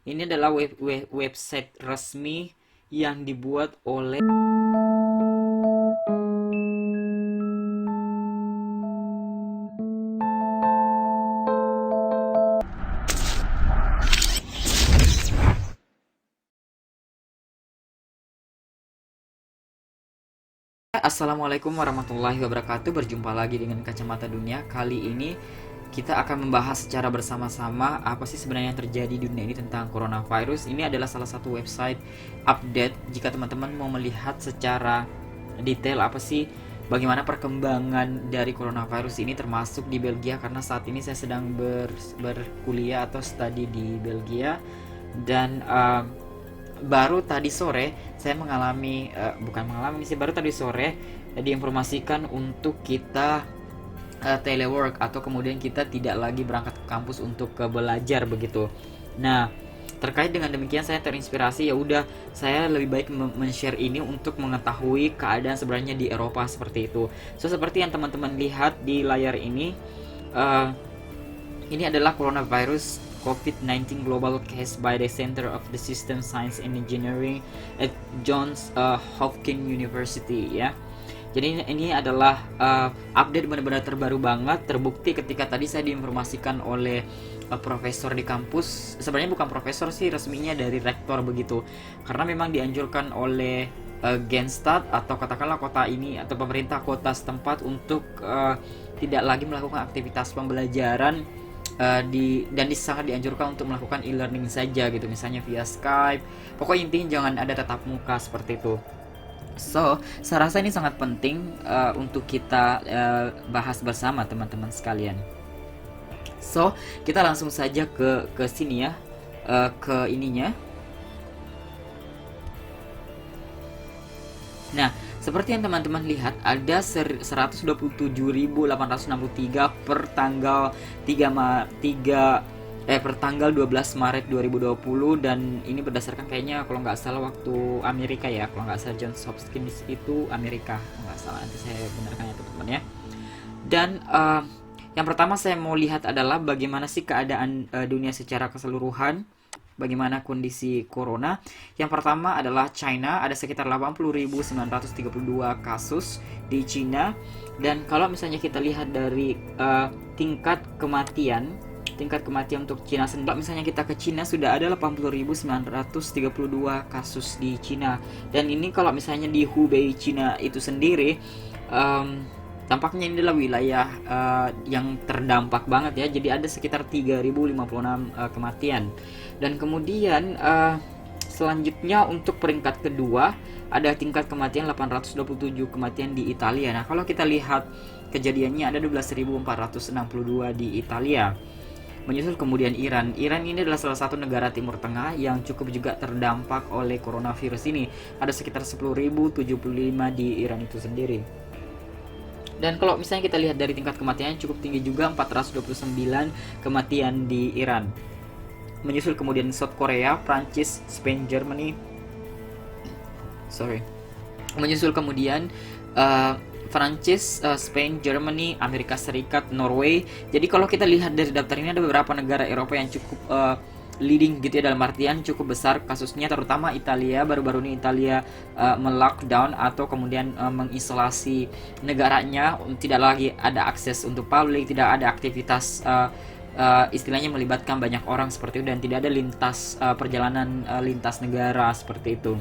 Ini adalah website resmi yang dibuat oleh. Assalamualaikum warahmatullahi wabarakatuh. Berjumpa lagi dengan Kacamata Dunia. Kali ini kita akan membahas secara bersama-sama apa sih sebenarnya yang terjadi di dunia ini tentang coronavirus. Ini adalah salah satu website update jika teman-teman mau melihat secara detail apa sih bagaimana perkembangan dari coronavirus ini, termasuk di Belgia, karena saat ini saya sedang berkuliah atau studi di Belgia. Dan baru tadi sore saya mengalami, bukan mengalami sih, baru tadi sore diinformasikan untuk kita telework, atau kemudian kita tidak lagi berangkat ke kampus untuk belajar begitu. Nah, terkait dengan demikian saya terinspirasi, ya udah saya lebih baik men-share ini untuk mengetahui keadaan sebenarnya di Eropa seperti itu. So, seperti yang teman-teman lihat di layar uh, ini adalah coronavirus COVID-19 global case by the Center of the System Science and Engineering at Johns Hopkins University, ya. Jadi ini adalah update benar-benar terbaru banget, terbukti ketika tadi saya diinformasikan oleh profesor di kampus. Sebenarnya bukan profesor sih, resminya dari rektor begitu. Karena memang dianjurkan oleh Genstad, atau katakanlah kota ini atau pemerintah kota setempat, untuk tidak lagi melakukan aktivitas pembelajaran sangat dianjurkan untuk melakukan e-learning saja gitu, misalnya via Skype. Pokoknya intinya jangan ada tatap muka seperti itu. So, saya rasa ini sangat penting untuk kita bahas bersama teman-teman sekalian. So, kita langsung saja ke sini ya, ke ininya. Nah, seperti yang teman-teman lihat, ada 127.863 per tanggal 12 Maret 2020, dan ini berdasarkan, kayaknya kalau nggak salah, waktu Amerika ya. Kalau nggak salah Johns Hopkins itu Amerika, nggak salah, nanti saya benarkan ya teman-teman ya. Dan yang pertama saya mau lihat adalah bagaimana sih keadaan dunia secara keseluruhan, bagaimana kondisi corona. Yang pertama adalah China, ada sekitar 80.932 kasus di China. Dan kalau misalnya kita lihat dari tingkat kematian untuk Cina sendiri, misalnya kita ke Cina sudah ada 80.932 kasus di Cina. Dan ini kalau misalnya di Hubei Cina itu sendiri, tampaknya ini adalah wilayah yang terdampak banget ya. Jadi ada sekitar 3.056 kematian. Dan kemudian selanjutnya untuk peringkat kedua ada tingkat kematian 827 kematian di Italia. Nah, kalau kita lihat kejadiannya ada 12.462 di Italia. Menyusul kemudian Iran. Iran ini adalah salah satu negara Timur Tengah yang cukup juga terdampak oleh coronavirus ini. Ada sekitar 10.075 di Iran itu sendiri. Dan kalau misalnya kita lihat dari tingkat kematian cukup tinggi juga, 429 kematian di Iran. Menyusul kemudian South Korea, Prancis, Spain, Germany. Menyusul kemudian Prancis, Spain, Germany, Amerika Serikat, Norway. Jadi kalau kita lihat dari daftar ini ada beberapa negara Eropa yang cukup leading gitu ya, dalam artian cukup besar kasusnya, terutama Italia. Baru-baru ini Italia melockdown atau kemudian mengisolasi negaranya, tidak lagi ada akses untuk publik, tidak ada aktivitas istilahnya melibatkan banyak orang seperti itu, dan tidak ada lintas perjalanan lintas negara seperti itu.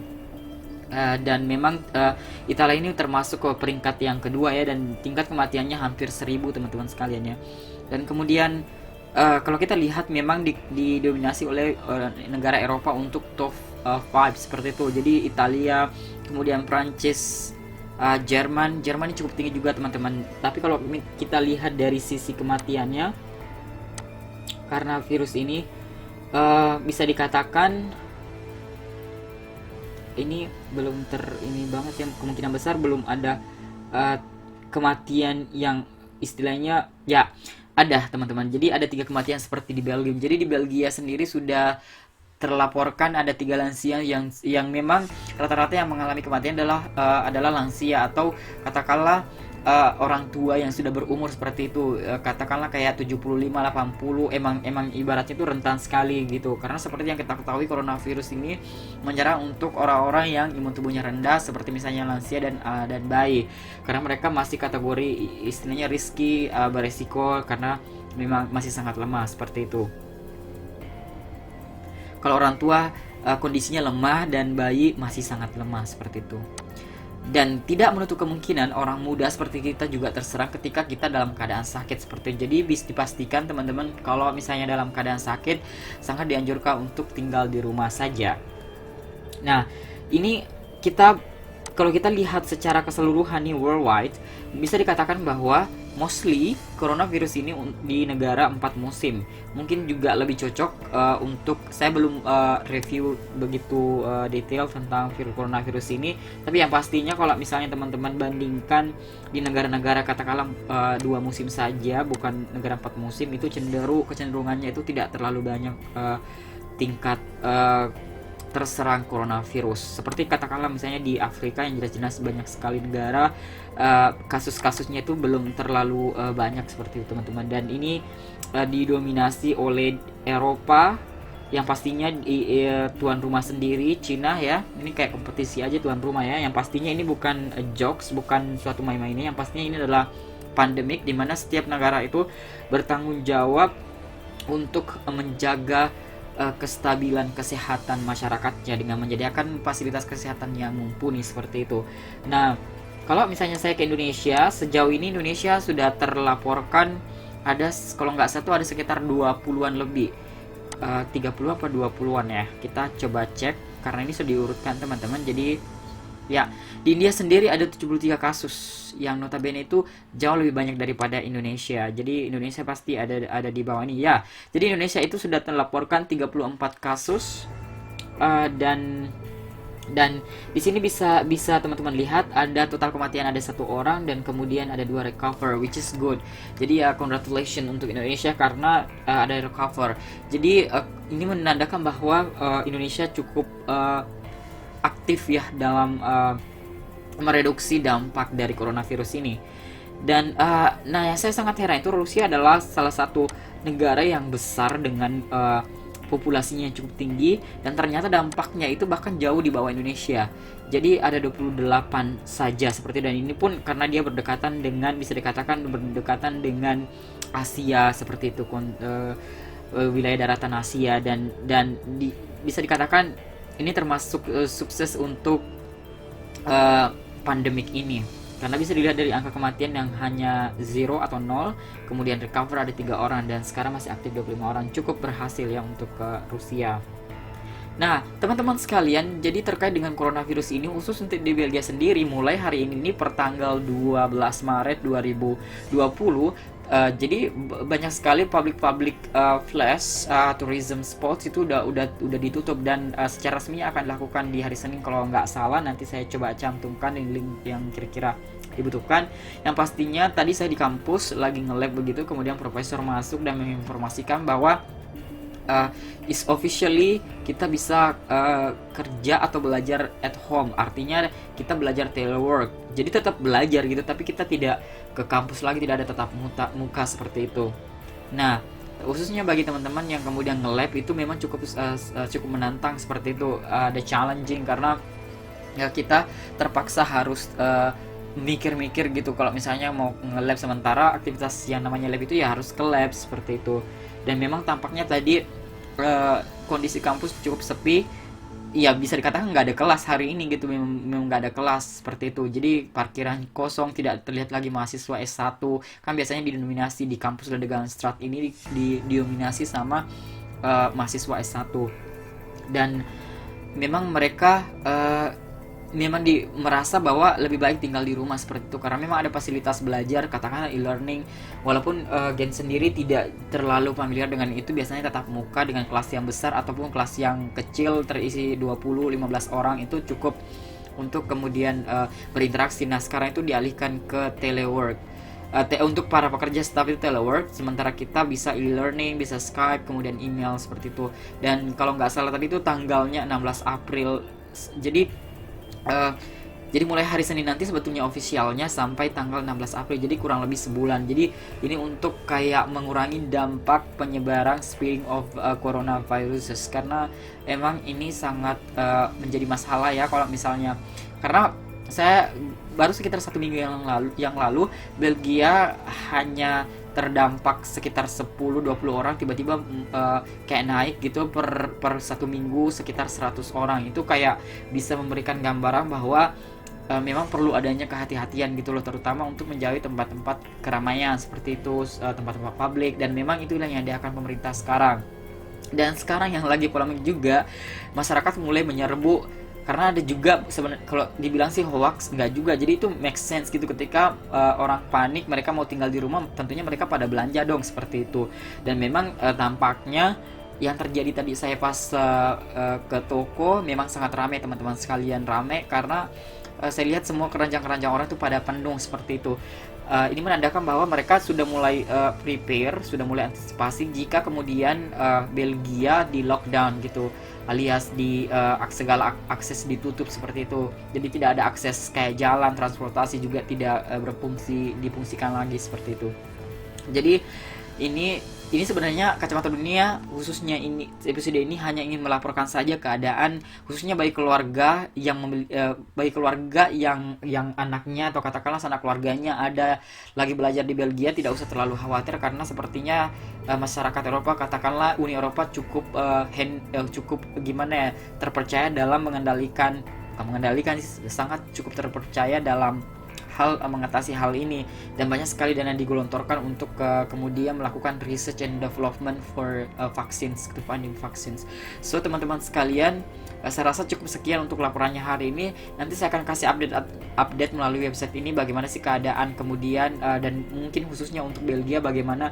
Dan memang Italia ini termasuk ke peringkat yang kedua ya, dan tingkat kematiannya hampir 1.000 teman-teman sekalian ya. Dan kemudian kalau kita lihat memang didominasi oleh negara Eropa untuk top 5 seperti itu. Jadi Italia, kemudian Prancis, Jerman ini cukup tinggi juga teman-teman. Tapi kalau kita lihat dari sisi kematiannya karena virus ini, bisa dikatakan ini belum ini banget ya, kemungkinan besar belum ada kematian yang istilahnya ya ada teman-teman. Jadi ada 3 kematian seperti di Belgium. Jadi di Belgia sendiri sudah terlaporkan ada 3 lansia yang memang rata-rata yang mengalami kematian adalah lansia, atau katakanlah orang tua yang sudah berumur seperti itu, katakanlah kayak 75 80, emang ibaratnya itu rentan sekali gitu. Karena seperti yang kita ketahui coronavirus ini menyerang untuk orang-orang yang imun tubuhnya rendah seperti misalnya lansia dan bayi. Karena mereka masih kategori istilahnya risky, beresiko karena memang masih sangat lemah seperti itu. Kalau orang tua kondisinya lemah dan bayi masih sangat lemah seperti itu. Dan tidak menutup kemungkinan orang muda seperti kita juga terserang ketika kita dalam keadaan sakit seperti itu. Jadi bisa dipastikan teman-teman kalau misalnya dalam keadaan sakit sangat dianjurkan untuk tinggal di rumah saja. Nah, ini kalau kita lihat secara keseluruhan nih worldwide, bisa dikatakan bahwa mostly coronavirus ini di negara 4 musim. Mungkin juga lebih cocok untuk, saya belum review begitu detail tentang coronavirus ini, tapi yang pastinya kalau misalnya teman-teman bandingkan di negara-negara katakanlah 2 musim saja, bukan negara 4 musim, itu kecenderungannya itu tidak terlalu banyak tingkat terserang coronavirus. Seperti katakanlah misalnya di Afrika yang jelas-jelas banyak sekali negara, kasus-kasusnya itu belum terlalu banyak seperti itu teman-teman. Dan ini didominasi oleh Eropa yang pastinya tuan rumah sendiri, Cina ya. Ini kayak kompetisi aja tuan rumah ya. Yang pastinya ini bukan jokes, bukan suatu main-mainnya. Yang pastinya ini adalah pandemik di mana setiap negara itu bertanggung jawab untuk menjaga kestabilan kesehatan masyarakatnya dengan menyediakan fasilitas kesehatan yang mumpuni seperti itu. Nah, kalau misalnya saya ke Indonesia, sejauh ini Indonesia sudah terlaporkan ada, kalau nggak salah ada sekitar 20-an lebih, 30 apa 20-an ya. Kita coba cek karena ini sudah diurutkan teman-teman. Jadi ya, di India sendiri ada 73 kasus yang notabene itu jauh lebih banyak daripada Indonesia. Jadi Indonesia pasti ada di bawah ini ya. Jadi Indonesia itu sudah terlaporkan 34 kasus, dan di sini bisa teman-teman lihat ada total kematian ada 1 orang dan kemudian ada 2 recover, which is good. Jadi ya congratulations untuk Indonesia karena ada recover. Jadi ini menandakan bahwa Indonesia cukup aktif ya dalam mereduksi dampak dari coronavirus ini. Dan nah yang saya sangat heran itu Rusia adalah salah satu negara yang besar dengan populasinya yang cukup tinggi dan ternyata dampaknya itu bahkan jauh di bawah Indonesia. Jadi ada 28 saja seperti, dan ini pun karena dia berdekatan dengan, bisa dikatakan berdekatan dengan Asia seperti itu, wilayah daratan Asia, dan bisa dikatakan ini termasuk sukses untuk pandemik ini karena bisa dilihat dari angka kematian yang hanya 0 atau 0, kemudian recover ada 3 orang dan sekarang masih aktif 25 orang. Cukup berhasil ya untuk ke Rusia. Nah, teman-teman sekalian, jadi terkait dengan coronavirus ini khusus untuk di Belgia sendiri, mulai hari ini per tanggal 12 Maret 2020, jadi banyak sekali public flash tourism spots itu udah ditutup dan secara resmi akan dilakukan di hari Senin kalau nggak salah. Nanti saya coba cantumkan link yang kira-kira dibutuhkan. Yang pastinya tadi saya di kampus lagi nge-lab begitu, kemudian profesor masuk dan menginformasikan bahwa is officially kita bisa kerja atau belajar at home, artinya kita belajar telework. Jadi tetap belajar gitu, tapi kita tidak ke kampus lagi, tidak ada tatap muka seperti itu. Nah, khususnya bagi teman-teman yang kemudian nge-lab itu memang cukup menantang seperti itu, ada challenging karena ya kita terpaksa harus mikir-mikir gitu. Kalau misalnya mau nge-lab sementara, aktivitas yang namanya lab itu ya harus ke lab seperti itu. Dan memang tampaknya tadi kondisi kampus cukup sepi. Ya bisa dikatakan nggak ada kelas hari ini gitu, memang nggak ada kelas seperti itu. Jadi parkiran kosong, tidak terlihat lagi mahasiswa S1. Kan biasanya didominasi di kampus Ledegan Strat ini didominasi sama mahasiswa S1. Dan memang mereka memang merasa bahwa lebih baik tinggal di rumah seperti itu karena memang ada fasilitas belajar, katakanlah e-learning. Walaupun Gen sendiri tidak terlalu familiar dengan itu, biasanya tatap muka dengan kelas yang besar ataupun kelas yang kecil terisi 20-15 orang itu cukup untuk kemudian berinteraksi. Nah, sekarang itu dialihkan ke telework. Untuk para pekerja staff itu telework, sementara kita bisa e-learning, bisa Skype, kemudian email seperti itu. Dan kalau nggak salah tadi itu tanggalnya 16 April. Jadi Jadi mulai hari Senin nanti sebetulnya ofisialnya sampai tanggal 16 April. Jadi kurang lebih sebulan. Jadi ini untuk kayak mengurangi dampak penyebaran spreading of coronavirus, karena emang ini sangat menjadi masalah ya kalau misalnya, karena saya baru sekitar 1 minggu yang lalu Belgia hanya terdampak sekitar 10-20 orang, tiba-tiba kayak naik gitu per 1 minggu sekitar 100 orang. Itu kayak bisa memberikan gambaran bahwa memang perlu adanya kehati-hatian gitu loh, terutama untuk menjauhi tempat-tempat keramaian seperti itu, tempat-tempat publik, dan memang itulah yang diakan pemerintah sekarang. Dan sekarang yang lagi polemik juga, masyarakat mulai menyerbu, karena ada juga sebenarnya kalau dibilang sih hoax, enggak juga. Jadi itu make sense gitu, ketika orang panik, mereka mau tinggal di rumah, tentunya mereka pada belanja dong seperti itu. Dan memang tampaknya yang terjadi tadi saya pas ke toko memang sangat ramai teman-teman sekalian, ramai karena saya lihat semua keranjang-keranjang orang itu pada penuh seperti itu. Ini menandakan bahwa mereka sudah mulai prepare, sudah mulai antisipasi jika kemudian Belgia di lockdown gitu, alias di segala akses ditutup seperti itu. Jadi tidak ada akses kayak jalan, transportasi juga tidak difungsikan lagi seperti itu. Jadi ini sebenarnya Kacamata Dunia khususnya ini episode ini hanya ingin melaporkan saja keadaan khususnya bagi keluarga yang anaknya atau katakanlah sanak keluarganya ada lagi belajar di Belgia. Tidak usah terlalu khawatir, karena sepertinya masyarakat Eropa, katakanlah Uni Eropa cukup gimana ya, terpercaya dalam sangat cukup terpercaya dalam hal mengatasi hal ini, dan banyak sekali dana digelontorkan untuk kemudian melakukan research and development for vaccines, to finding vaccines. So teman-teman sekalian, saya rasa cukup sekian untuk laporannya hari ini. Nanti saya akan kasih update melalui website ini bagaimana sih keadaan kemudian dan mungkin khususnya untuk Belgia bagaimana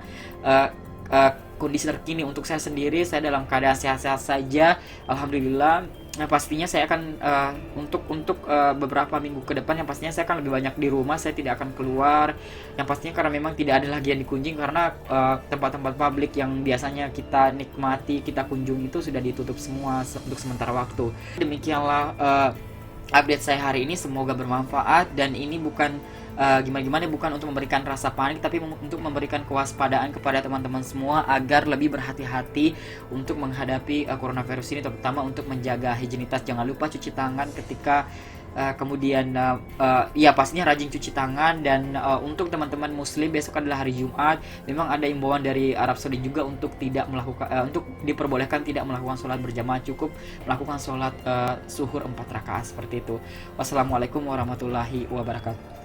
kondisi terkini. Untuk saya sendiri, saya dalam keadaan sehat-sehat saja, alhamdulillah. Nah, pastinya saya akan untuk beberapa minggu ke depan yang pastinya saya akan lebih banyak di rumah, saya tidak akan keluar. Yang pastinya karena memang tidak ada lagi yang dikunjungi, karena tempat-tempat publik yang biasanya kita nikmati, kita kunjungi itu sudah ditutup semua untuk sementara waktu. Demikianlah update saya hari ini, semoga bermanfaat, dan ini bukan bukan untuk memberikan rasa panik, tapi untuk memberikan kewaspadaan kepada teman-teman semua agar lebih berhati-hati untuk menghadapi coronavirus ini, terutama untuk menjaga higienitas. Jangan lupa cuci tangan ketika kemudian ya pastinya rajin cuci tangan. Dan untuk teman-teman muslim, besok adalah hari Jumat, memang ada imbauan dari Arab Saudi juga untuk tidak melakukan untuk diperbolehkan tidak melakukan sholat berjamaah, cukup melakukan sholat zuhur 4 rakaat seperti itu. Wassalamualaikum warahmatullahi wabarakatuh.